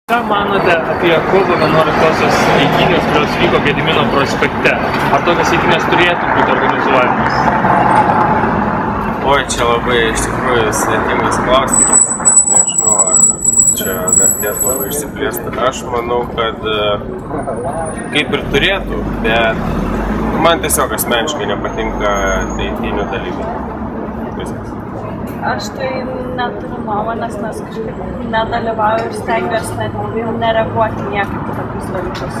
Ką manote apie kovo 11-osios eitynės, kurios vyko Gedimino prospekte? Ar tokios eitynės turėtų būti organizuojamos? Oi, čia labai iš tikrųjų sudėtingas klausimas. Nežinau, ar čia vertėtų labai išsiplėsti. Aš manau, kad kaip ir turėtų, bet man tiesiog asmeniškai nepatinka eitynių dalykai. Viskas. Aš tai neturiu nuomonės, nes kažkaip nedalyvauju ir stengiuosi net nereaguoti niekaip tokius dalykus.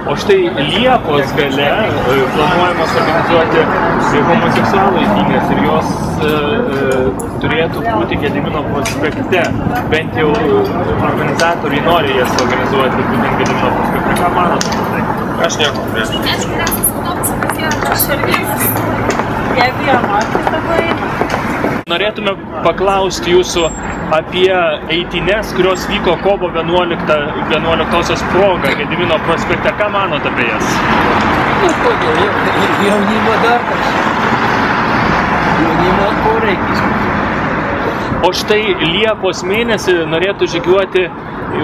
O štai Liepos gale planuojamas organizuoti homoseksualų eitynės ir jos turėtų būti Gedimino prospekte. Bent jau organizatoriai nori jas organizuoti būtent Gedimino prospekte. Ką manote apie tai? Aš nieko prieš. Jeigu jie nori, tai tada Norėtume paklausti jūsų apie eitynės, kurios vyko kovo 11-osios proga Gedimino prospekte. Ką manote apie jas? Nu, kodėl? Jaunimo darbas. Jaunimo poreikis. O štai Liepos mėnesį norėtų žygiuoti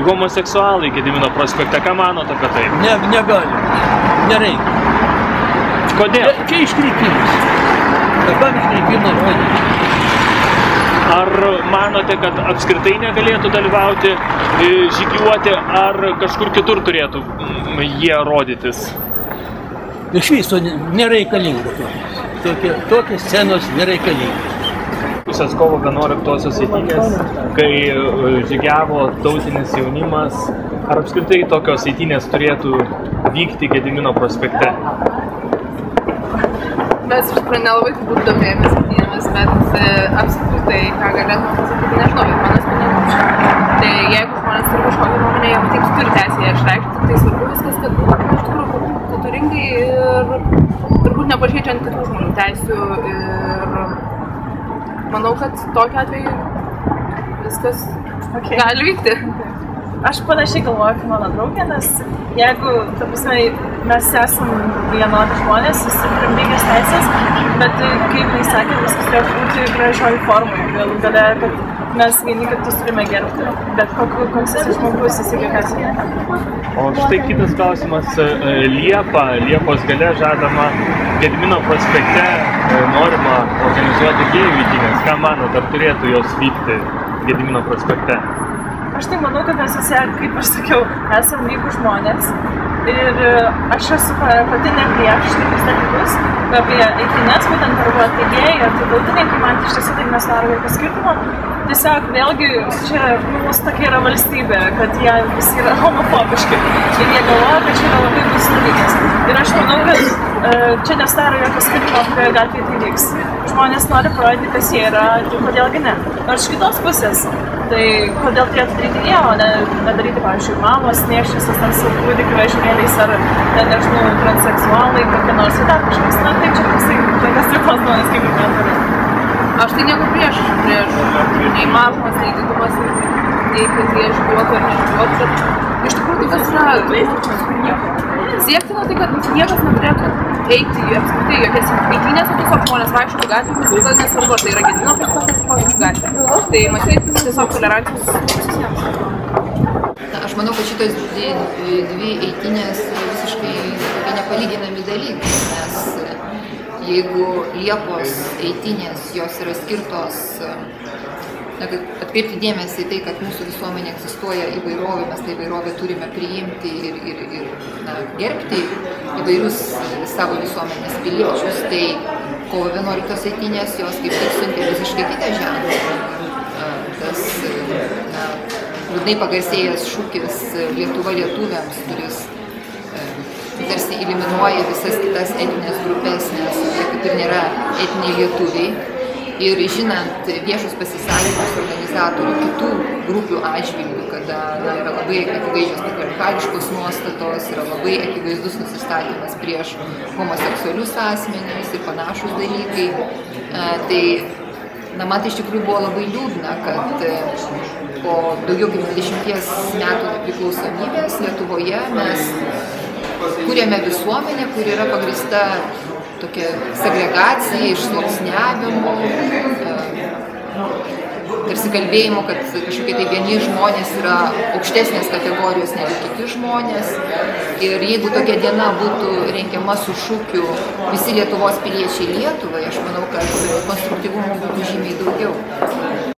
homoseksualai Gedimino prospekte. Ką manote apie tai? Negali. Nereikia. Kodėl? Čia iškreipimas. Dabar iškreipimas rodyti. Ar manote, kad apskritai negalėtų dalyvauti, žygiuoti, ar kažkur kitur turėtų jie rodytis? Iš viso nereikalinga tokios scenos nereikalingos. Pusės kovo 11-osios eitynės, kai žygiavo tautinis jaunimas, ar apskritai tokios eitynės turėtų vykti Gedimino prospekte? Mes iš tikrųjų nelabai turbūt domėjomės eitynėmis, bet apskritai, ką galėtume pasakyti, nežinau, bet mano asmeninis. Tai jeigu žmonės turi kažkokią nuomonę, jie matyt turi teisę ją išreikšti, tai svarbu viskas, kad būtų iš tikrųjų kultūringai ir turbūt nepažeidžiant kitų žmonių teisių ir manau, kad tokiu atveju viskas gali vykti. Aš panašiai galvoju kaip mano draugė, nes jeigu, ta prasme, mes esam vienodi žmonės, visi turim lygias teisės, bet kaip jis sakė, viskas turėtų būti gražioj formai. Galų gale, kad mes vieni kitus turime gerbti, bet koks žmogus įsigė ką sakė. O štai kitas klausimas. Liepos gale žadama Gedimino prospekte norima organizuoti gėjų eitynės. Ką manot, ar turėtų jos vykti Gedimino prospekte? Aš tai manau, kad mes visi, kaip aš sakiau, esame lygūs žmonės ir aš esu pati ne prieš tokius dalykus, apie eitynės, būtent arba apie gėjai, ar tai tautininkai, man iš tiesų tai nesudaro jokio skirtumo. Tiesiog vėlgi čia mūsų tokia yra valstybė, kad jie visi yra homofobiški ir jie galvoja, kad čia yra labai baisus dalykas. Ir aš manau, kad čia nesudaro jokio skirtumo, kurioje gatvėje tai vyks. Žmonės nori parodyti, kas jie yra, tai kodėlgi ne. Nors iš kitos pusės, tai kodėl turėtų daryti jie, o nedaryti, pavyzdžiui, mamos, nėščiosios, ten su kūdikių vežimėliais ar, nežinau, transseksualai, kokie nors ir dar kažkas. Na, taip čia toksai, tokias trikos nuomonės kaip ir man turi. Aš tai nieko prieš nei mažumas, nei didumas, nei kad jie žygiuotų ar nežygiuotų, bet iš tikrųjų tai kas yra siektina, tai kad niekas neturėtų eiti apskritai jokias eitynės, o tiesiog žmonės vaikščiotų gatvėmis ir tada nesvarbu, ar tai yra Gedimino prospektas ar Vokiečių gatvė. Tai matyt, tiesiog tolerancijos visiems. Aš manau, kad šitos dvi eitynės visiškai nepalyginami dalykai, nes jeigu Liepos eitynės jos yra skirtos atkreipti dėmesį į tai, kad mūsų visuomenė egzistuoja įvairovė, mes tą įvairovę turime priimti ir gerbti įvairius savo visuomenės piliečius, tai kovo 11 eitynės jos kaip tik siuntė visiškai kitą ženklą. Tas liūdnai pagarsėjęs šūkis Lietuva lietuviams, kuris tarsi eliminuoja visas kitas etninės grupės, nes jie kaip ir nėra etniniai lietuviai. Ir žinant viešus pasisakymus organizatorių kitų grupių atžvilgių, kada yra labai akivaizdžios patriarchališkos nuostatos, yra labai akivaizdus nusistatymas prieš homoseksualius asmenis ir panašus dalykai, tai man tai iš tikrųjų buvo labai liūdna, kad po daugiau kaip 20 metų nepriklausomybės Lietuvoje mes kūrėme visuomenę, kuri yra pagrįsta tokia segregacija, išsluoksniavimu, tarsi kalbėjimo, kad kažkokie tai vieni žmonės yra aukštesnės kategorijos negu kiti žmonės. Ir jeigu tokia diena būtų rengiama su šūkiu visi Lietuvos piliečiai Lietuvai, aš manau, kad konstruktyvumo būtų žymiai